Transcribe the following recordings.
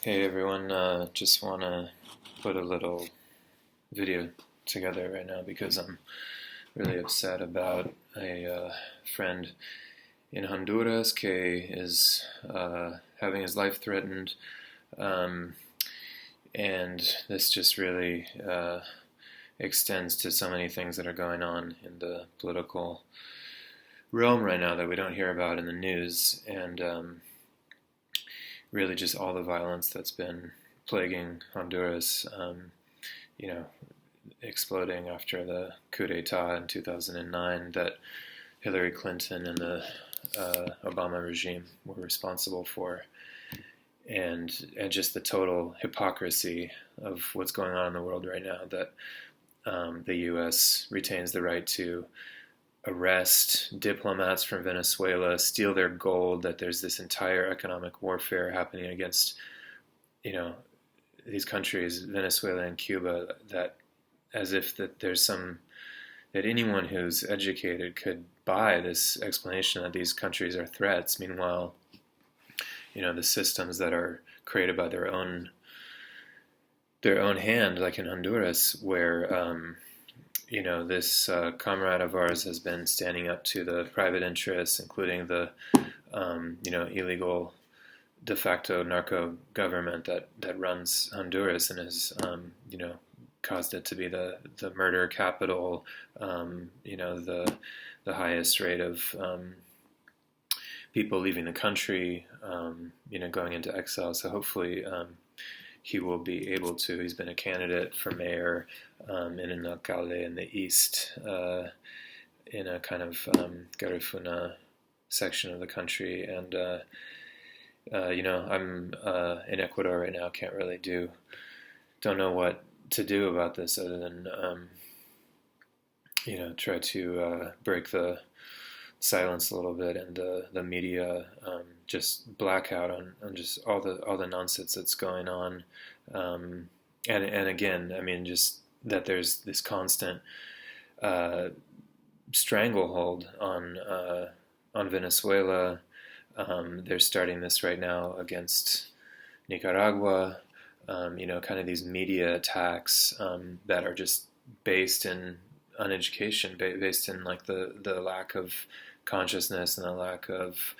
Hey everyone, just want to put a little video together right now because I'm really upset about a friend in Honduras que is having his life threatened, um, and this just really extends to so many things that are going on in the political realm right now that we don't hear about in the news, and really just all the violence that's been plaguing Honduras, you know, exploding after the coup d'etat in 2009 that Hillary Clinton and the Obama regime were responsible for, and just the total hypocrisy of what's going on in the world right now, that the U.S. retains the right to arrest diplomats from Venezuela, steal their gold, that there's this entire economic warfare happening against, you know, these countries, Venezuela and Cuba, that as if that there's some, that anyone who's educated could buy this explanation that these countries are threats. Meanwhile, the systems that are created by their own hand, like in Honduras, where this comrade of ours has been standing up to the private interests, including the, illegal de facto narco government that runs Honduras and has, caused it to be the murder capital, the highest rate of people leaving the country, going into exile. So hopefully he will be able to. He's been a candidate for mayor in an alcalde in the east, in a kind of Garifuna section of the country. And, I'm in Ecuador right now, don't know what to do about this other than, try to break the silence a little bit, and the media just blackout on just all the nonsense that's going on, and again, I mean, just that there's this constant stranglehold on Venezuela. They're starting this right now against Nicaragua. Kind of these media attacks that are just based in uneducation, based in like the lack of consciousness and the lack of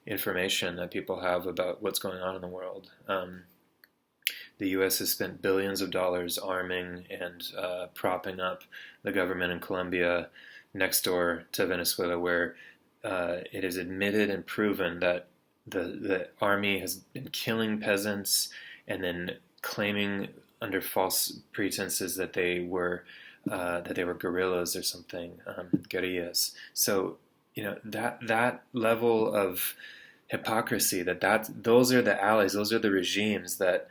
information that people have about what's going on in the world. The U.S. has spent billions of dollars arming and propping up the government in Colombia, next door to Venezuela, where it is admitted and proven that the army has been killing peasants and then claiming under false pretenses that they were guerrillas or something, guerrillas. So that level of hypocrisy, those are the allies, those are the regimes that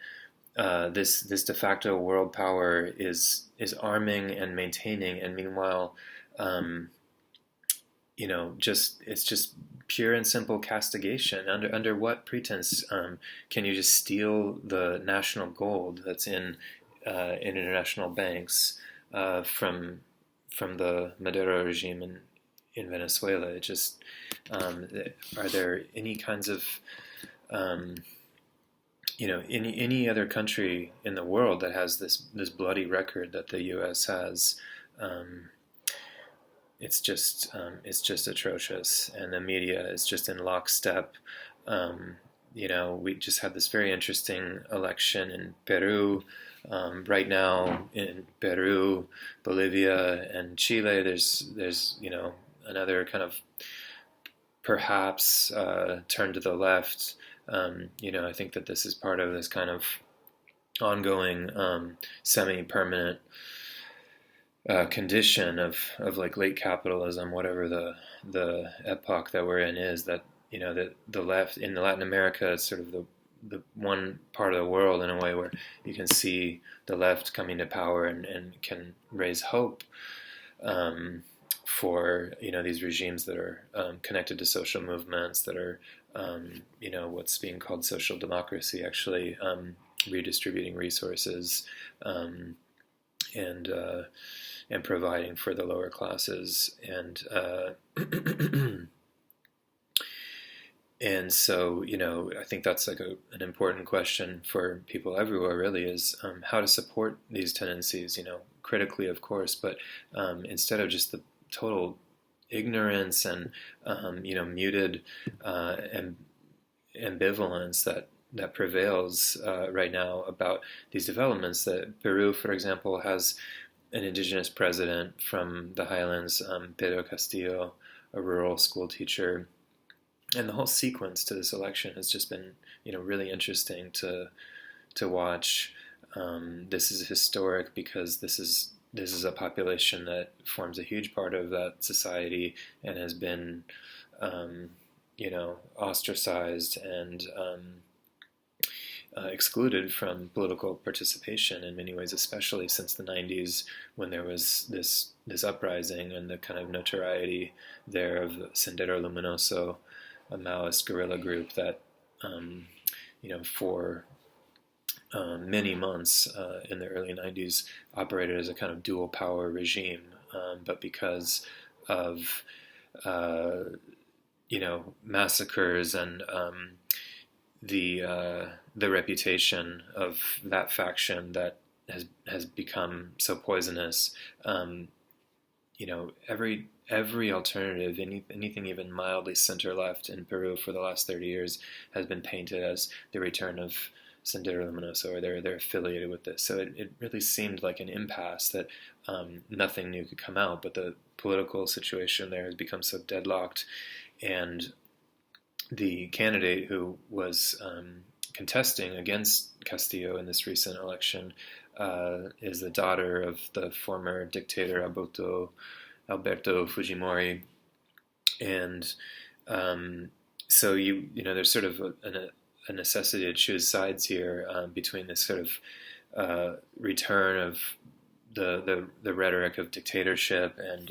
this de facto world power is arming and maintaining, and meanwhile, it's just pure and simple castigation. Under what pretense can you just steal the national gold that's in international banks from the Maduro regime in Venezuela? It just are there any kinds of any other country in the world that has this bloody record that the U.S. has? It's just atrocious, and the media is just in lockstep. We just had this very interesting election in Peru. Right now in Peru, Bolivia, and Chile, there's another kind of perhaps turn to the left. I think that this is part of this kind of ongoing semi-permanent condition of like late capitalism, whatever the epoch that we're in is, that that the left in Latin America is sort of the one part of the world in a way where you can see the left coming to power and can raise hope for these regimes that are connected to social movements that are what's being called social democracy, actually redistributing resources and providing for the lower classes. And And so, I think that's like an important question for people everywhere, really, is how to support these tendencies, critically, of course, but instead of just the total ignorance and, muted and ambivalence that prevails right now about these developments. That Peru, for example, has an indigenous president from the highlands, Pedro Castillo, a rural school teacher, and the whole sequence to this election has just been, really interesting to watch. This is historic because this is a population that forms a huge part of that society and has been, ostracized and excluded from political participation in many ways, especially since the 90s when there was this uprising and the kind of notoriety there of Sendero Luminoso, a Maoist guerrilla group that, for many months in the early 90s operated as a kind of dual power regime, but because of massacres and the reputation of that faction that has become so poisonous. Every alternative, anything even mildly center left in Peru for the last 30 years has been painted as the return of Sendero Luminoso, or they're affiliated with this. So it really seemed like an impasse that nothing new could come out, but the political situation there has become so deadlocked, and the candidate who was contesting against Castillo in this recent election is the daughter of the former dictator Alberto Fujimori, and so there's sort of a necessity to choose sides here between this sort of return of the rhetoric of dictatorship and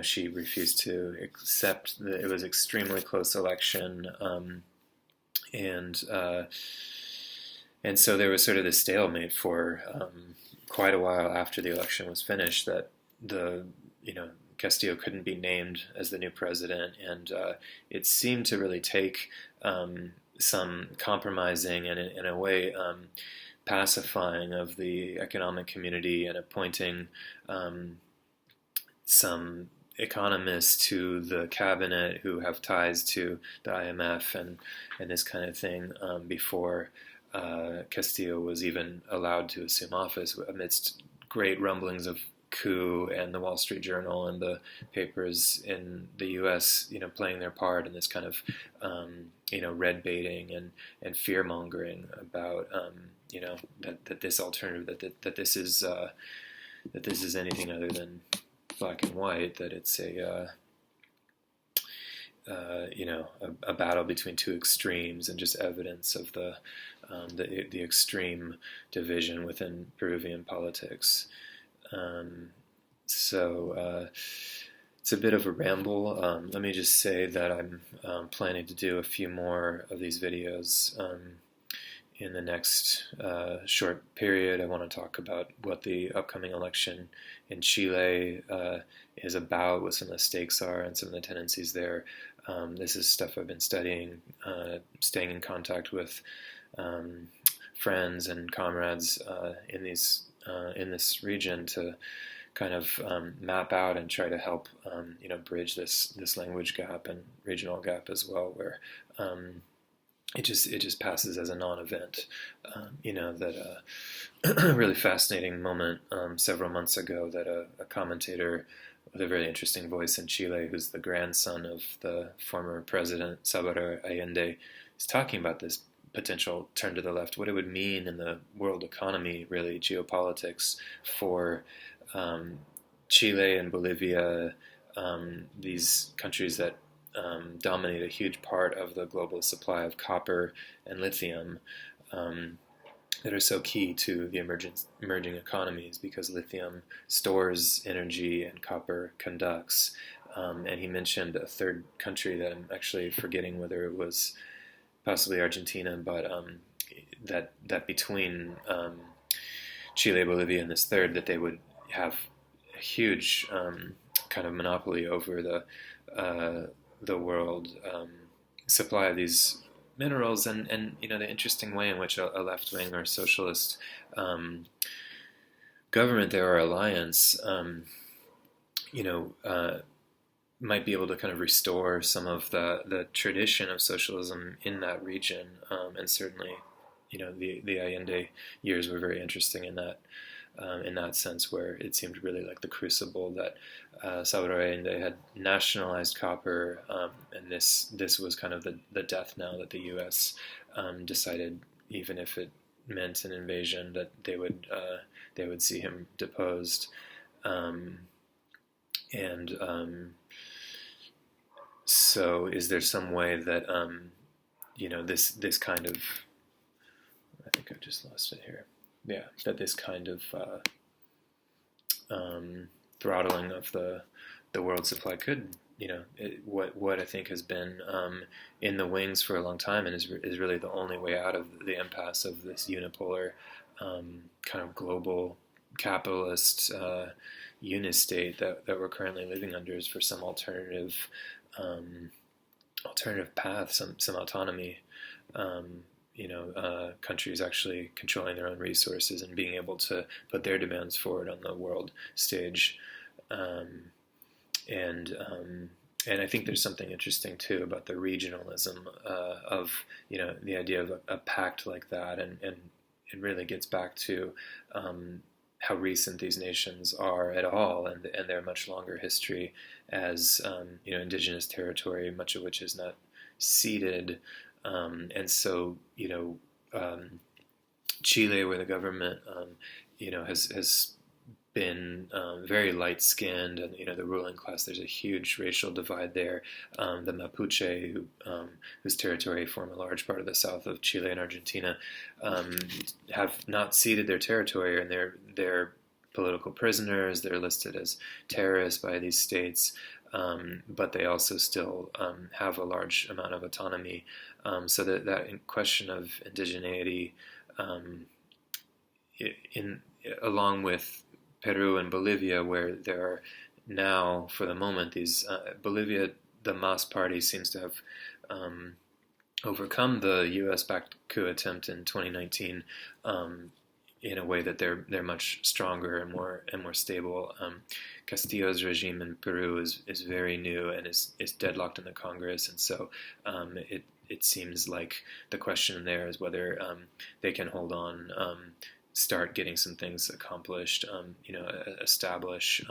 she refused to accept that it was an extremely close election, and so there was sort of this stalemate for quite a while after the election was finished, that Castillo couldn't be named as the new president, and it seemed to really take some compromising and in a way pacifying of the economic community and appointing some economists to the cabinet who have ties to the IMF and this kind of thing before Castillo was even allowed to assume office, amidst great rumblings of coup and the Wall Street Journal and the papers in the U.S. playing their part in this kind of red baiting and fear mongering about that this alternative that this is anything other than black and white, that it's a battle between two extremes, and just evidence of the extreme division within Peruvian politics. So it's a bit of a ramble. Let me just say that I'm planning to do a few more of these videos in the next short period. I want to talk about what the upcoming election in Chile is about, what some of the stakes are and some of the tendencies there. This is stuff I've been studying, staying in contact with friends and comrades in this region to kind of map out and try to help bridge this language gap and regional gap as well, where it just passes as a non-event. That a really fascinating moment several months ago, that a commentator with a very interesting voice in Chile, who's the grandson of the former president Salvador Allende, is talking about this potential turn to the left, what it would mean in the world economy, really geopolitics, for Chile and Bolivia, these countries that dominate a huge part of the global supply of copper and lithium, that are so key to the emerging economies, because lithium stores energy and copper conducts. And he mentioned a third country that I'm actually forgetting whether it was possibly Argentina, but that between Chile, Bolivia, and this third, that they would have a huge kind of monopoly over the world supply of these minerals, and the interesting way in which a left wing or socialist government there or alliance, you know, might be able to kind of restore some of the tradition of socialism in that region, and certainly, the Allende years were very interesting in that sense, where it seemed really like the crucible that Salvador Allende had nationalized copper, and this was kind of the death knell that the U.S. Decided, even if it meant an invasion, that they would see him deposed, and so is there some way that this kind of, I think I just lost it here. Yeah, that this kind of throttling of the world supply could, what I think has been in the wings for a long time, and is really the only way out of the impasse of this unipolar kind of global capitalist unistate that we're currently living under, is for some alternative path, some autonomy. Countries actually controlling their own resources and being able to put their demands forward on the world stage. And I think there's something interesting too about the regionalism of the idea of a pact like that, and it really gets back to how recent these nations are at all, and their much longer history as indigenous territory, much of which is not ceded. And so, Chile, where the government, has been very light-skinned, and the ruling class, there's a huge racial divide there. The Mapuche, whose territory form a large part of the south of Chile and Argentina, have not ceded their territory, and they're political prisoners. They're listed as terrorists by these states. But they also still have a large amount of autonomy. So that question of indigeneity, along with Peru and Bolivia, where there are now, for the moment, these Bolivia, the MAS party seems to have overcome the U.S.-backed coup attempt in 2019. In a way that they're much stronger and more stable. Castillo's regime in Peru is very new and is deadlocked in the Congress, and so it seems like the question there is whether they can hold on, start getting some things accomplished, establish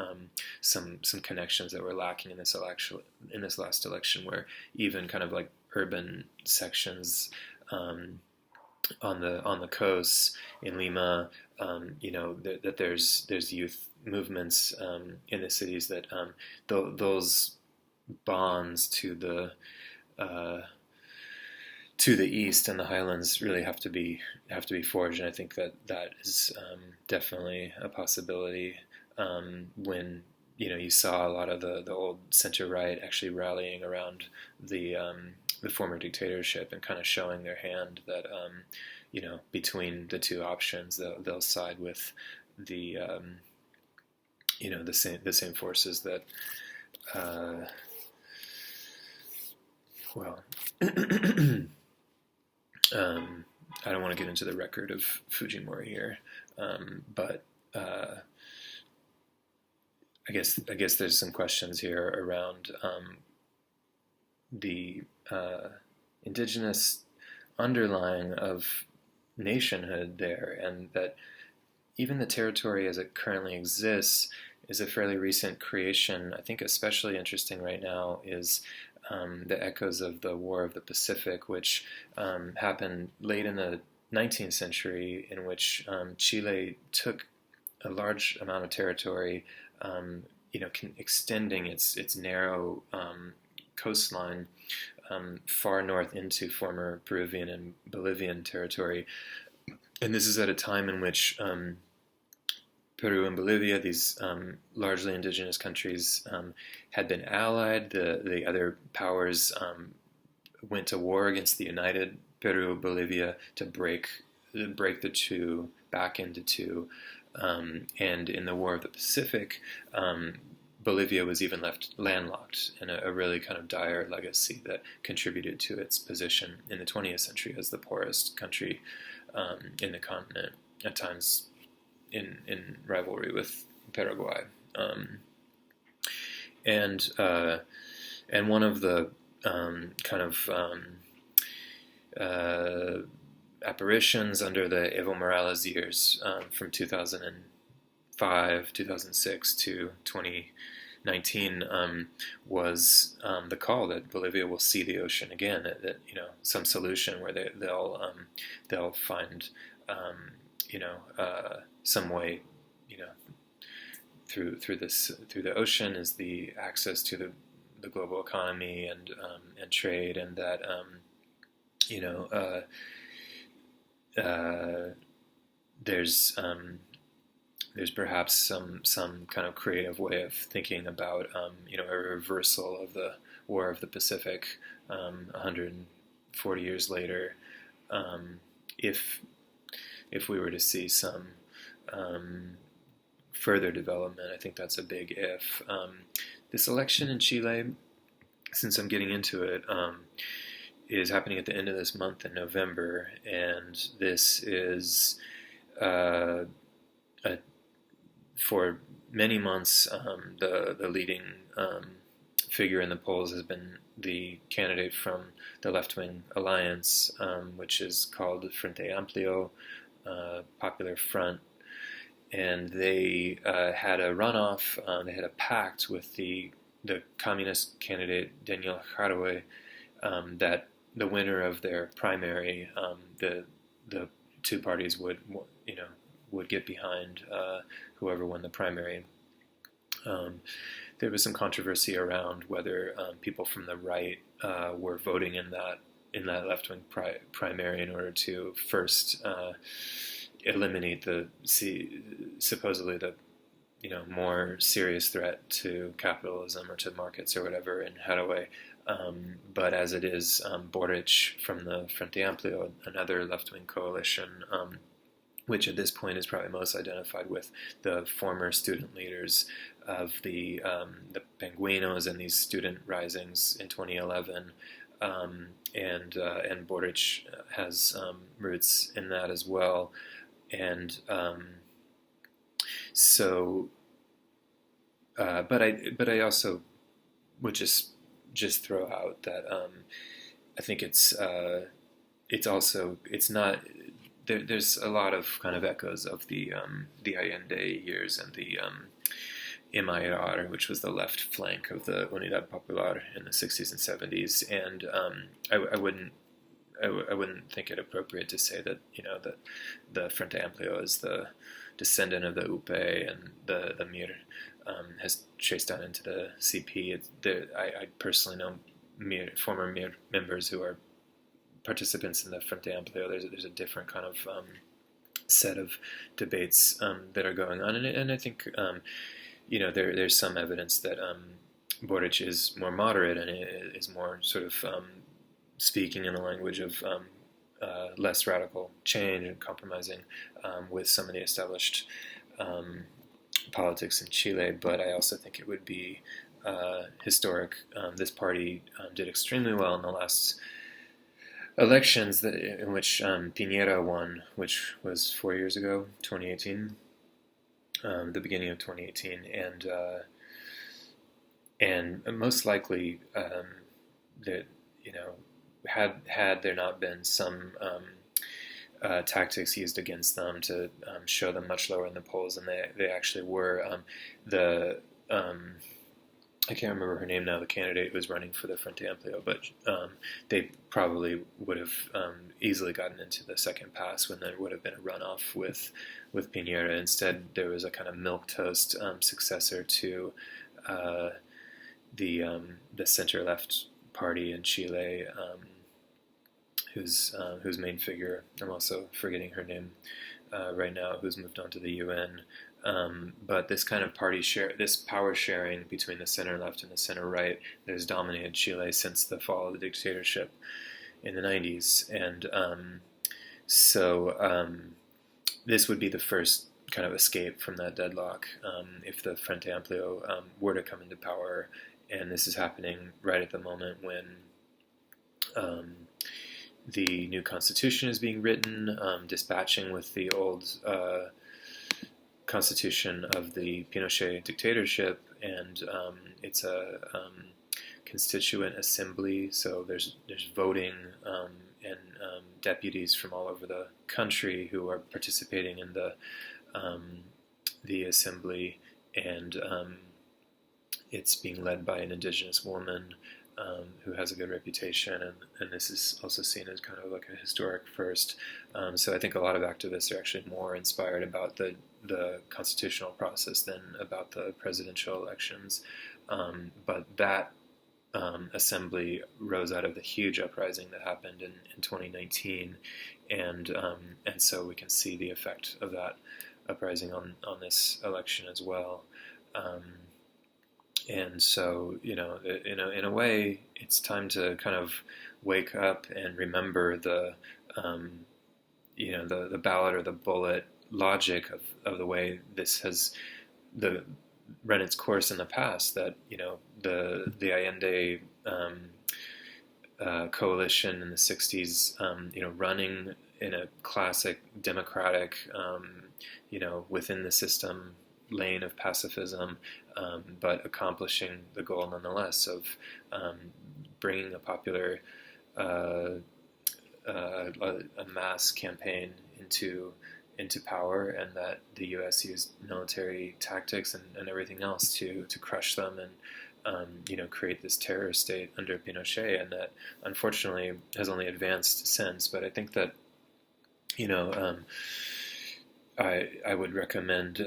some connections that were lacking in this last election, where even kind of like urban sections on the coast in Lima, that there's youth movements in the cities that those bonds to the east and the highlands really have to be forged, and I think that is definitely a possibility. When you saw a lot of the old center right actually rallying around the former dictatorship and kind of showing their hand that between the two options they'll side with the the same forces that I don't want to get into the record of Fujimori here, but I guess there's some questions here around the indigenous underlying of nationhood there, and that even the territory as it currently exists is a fairly recent creation. I think especially interesting right now is the echoes of the War of the Pacific, which happened late in the 19th century, in which Chile took a large amount of territory, extending its narrow coastline far north into former Peruvian and Bolivian territory. And this is at a time in which Peru and Bolivia, these largely indigenous countries, had been allied. The other powers went to war against the united Peru, Bolivia, to break the two back into two. And in the War of the Pacific, Bolivia was even left landlocked, and a really kind of dire legacy that contributed to its position in the 20th century as the poorest country in the continent, at times in rivalry with Paraguay. And one of the kind of apparitions under the Evo Morales years from 2005, 2006 to 2019 was the call that Bolivia will see the ocean again. That some solution where they'll find some way through the ocean is the access to the global economy and trade, and that there's perhaps some kind of creative way of thinking about a reversal of the War of the Pacific 140 years later, if we were to see some further development. I think that's a big if. This election in Chile, since I'm getting into it, is happening at the end of this month in November, and this is for many months the leading figure in the polls has been the candidate from the left-wing alliance, which is called Frente Amplio, Popular Front, and they had a runoff. They had a pact with the communist candidate Daniel Jadwe, that the winner of their primary, the two parties would get behind whoever won the primary. There was some controversy around whether people from the right were voting in that left-wing primary in order to first eliminate supposedly the more serious threat to capitalism or to markets or whatever in Haraway. But as it is, Boric from the Frente Amplio, another left-wing coalition, which at this point is probably most identified with the former student leaders of the Penguinos and these student risings in 2011, and Boric has roots in that as well, and but I also would just throw out that I think it's not. There's a lot of kind of echoes of the Allende years and the MIR, which was the left flank of the Unidad Popular in the 60s and 70s, and I wouldn't think it appropriate to say that that the Frente Amplio is the descendant of the UP and the MIR has traced down into the CP. I personally know former MIR members who are participants in the Frente Amplio. There's a different kind of set of debates that are going on, and I think there's some evidence that Boric is more moderate and is more sort of speaking in the language of less radical change and compromising with some of the established politics in Chile. But I also think it would be historic. This party did extremely well in the last elections in which Piñera won, which was 4 years ago, 2018, the beginning of 2018, and most likely that had there not been some tactics used against them to show them much lower in the polls than they actually were. I can't remember her name now, the candidate who was running for the Frente Amplio, but they probably would have easily gotten into the second pass when there would have been a runoff with Piñera. Instead, there was a kind of milquetoast successor to the center-left party in Chile, whose main figure, I'm also forgetting her name right now, who's moved on to the UN. But this kind of this power sharing between the center left and the center right that has dominated Chile since the fall of the dictatorship in the 90s. And so this would be the first kind of escape from that deadlock if the Frente Amplio were to come into power. And this is happening right at the moment when the new constitution is being written, dispatching with the old constitution of the Pinochet dictatorship, and it's a constituent assembly, so there's voting and deputies from all over the country who are participating in the assembly, and it's being led by an indigenous woman who has a good reputation, and this is also seen as kind of like a historic first. So I think a lot of activists are actually more inspired about the constitutional process than about the presidential elections. But that assembly rose out of the huge uprising that happened in 2019, and so we can see the effect of that uprising on this election as well. And so, in a way, it's time to kind of wake up and remember the ballot or the bullet logic of the way this has run its course in the past. That the Allende coalition in the '60s, running in a classic democratic, within the system lane of pacifism, but accomplishing the goal nonetheless of bringing a popular a mass campaign into power, and that the U.S. used military tactics and everything else to crush them and create this terror state under Pinochet, and that unfortunately has only advanced since. But I think that I would recommend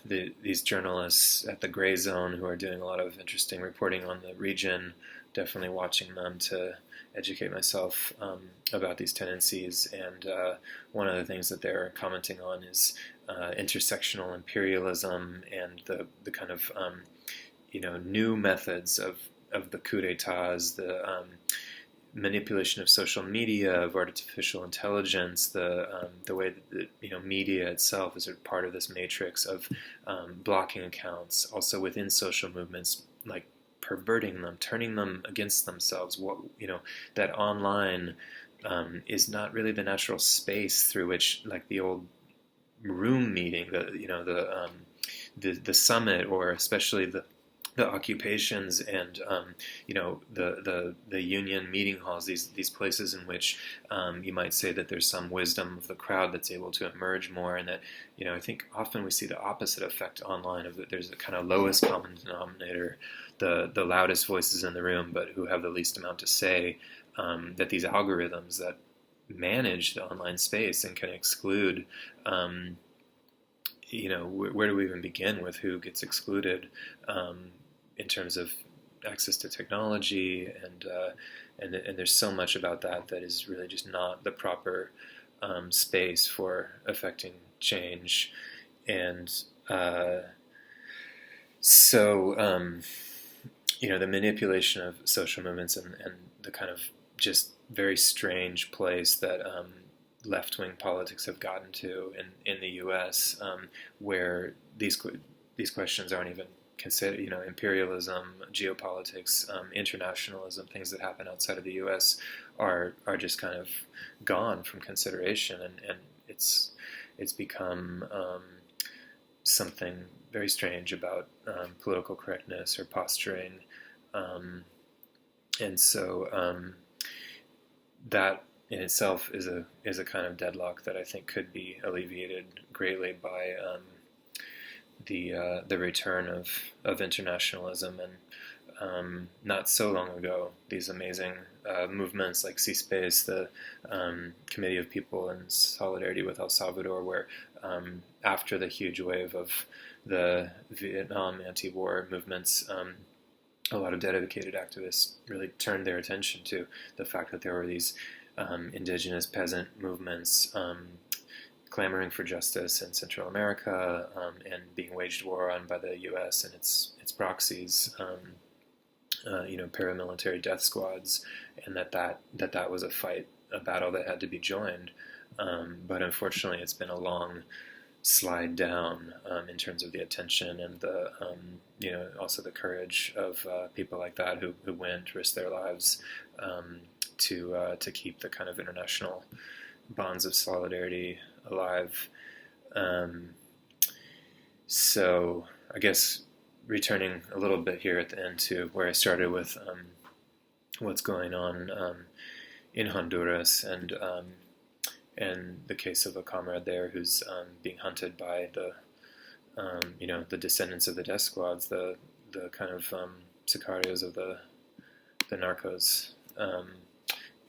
these journalists at the Gray Zone who are doing a lot of interesting reporting on the region, definitely watching them to educate myself about these tendencies. And one of the things that they're commenting on is intersectional imperialism and the kind of new methods of the coup d'etats, the manipulation of social media, of artificial intelligence, the way that media itself is a part of this matrix of blocking accounts, also within social movements, like perverting them, turning them against themselves. That online is not really the natural space through which, like the old room meeting, the summit, or especially the occupations and the union meeting halls, these places in which you might say that there's some wisdom of the crowd that's able to emerge more, and that I think often we see the opposite effect online, of that there's a kind of lowest common denominator, the loudest voices in the room, but who have the least amount to say, that these algorithms that manage the online space and can exclude where do we even begin with who gets excluded in terms of access to technology, and there's so much about that is really just not the proper space for affecting change. And so the manipulation of social movements and the kind of just very strange place that left-wing politics have gotten to in the U.S., where these questions aren't even considered. Imperialism, geopolitics, internationalism, things that happen outside of the U.S. are just kind of gone from consideration, and it's become something very strange about political correctness or posturing, and so that in itself is a kind of deadlock that I think could be alleviated greatly by the return of internationalism. And not so long ago, these amazing movements like C-Space, the Committee of People in Solidarity with El Salvador, where after the huge wave of the Vietnam anti-war movements, a lot of dedicated activists really turned their attention to the fact that there were these indigenous peasant movements clamoring for justice in Central America, and being waged war on by the U.S. and its proxies, paramilitary death squads, and that was a battle that had to be joined. But unfortunately, it's been a long slide down in terms of the attention and the also the courage of people like that who went, risked their lives to keep the kind of international bonds of solidarity alive. So I guess returning a little bit here at the end to where I started with what's going on in Honduras and the case of a comrade there who's being hunted by the descendants of the death squads, the kind of sicarios of the narcos,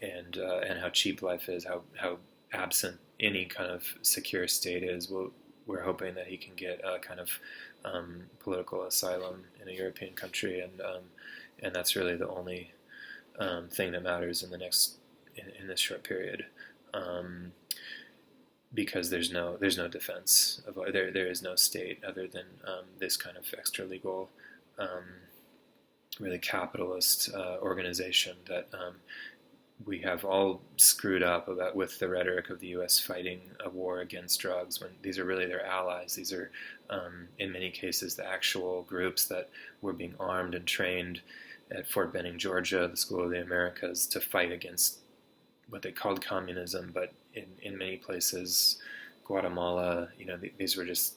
and how cheap life is, how absent any kind of secure state is. We're hoping that he can get a kind of political asylum in a European country, and that's really the only thing that matters in this short period, because there's no defense of there is no state other than this kind of extra legal, really capitalist organization that we have all screwed up about with the rhetoric of the U.S. fighting a war against drugs, when these are really their allies. These are, in many cases, the actual groups that were being armed and trained at Fort Benning, Georgia, the School of the Americas, to fight against what they called communism, but in many places, Guatemala, these were just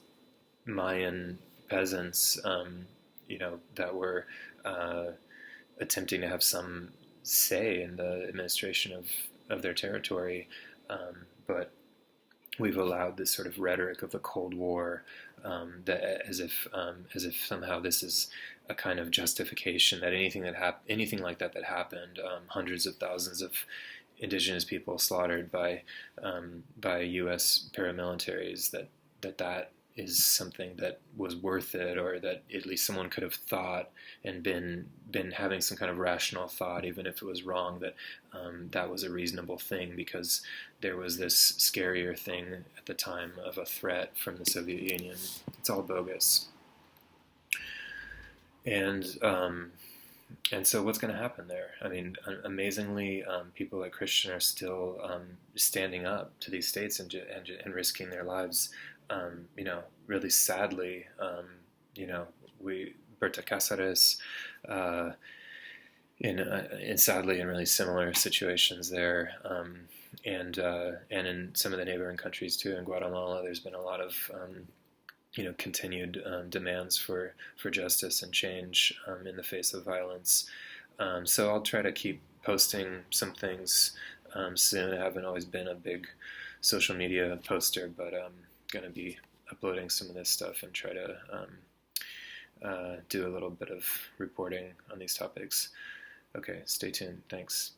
Mayan peasants, that were attempting to have some say in the administration of their territory, but we've allowed this sort of rhetoric of the Cold War, that as if somehow this is a kind of justification that anything like that happened, hundreds of thousands of indigenous people slaughtered by U.S. paramilitaries, that is something that was worth it, or that at least someone could have thought and been having some kind of rational thought, even if it was wrong, that that was a reasonable thing because there was this scarier thing at the time of a threat from the Soviet Union. It's all bogus. And so what's going to happen there? I mean, amazingly, people like Christian are still standing up to these states and risking their lives. Really sadly, Berta Cáceres, in sadly in really similar situations there, and in some of the neighboring countries too. In Guatemala, there's been a lot of continued demands for justice and change in the face of violence. So I'll try to keep posting some things soon. I haven't always been a big social media poster, but I'm going to be uploading some of this stuff and try to do a little bit of reporting on these topics. Okay, stay tuned. Thanks.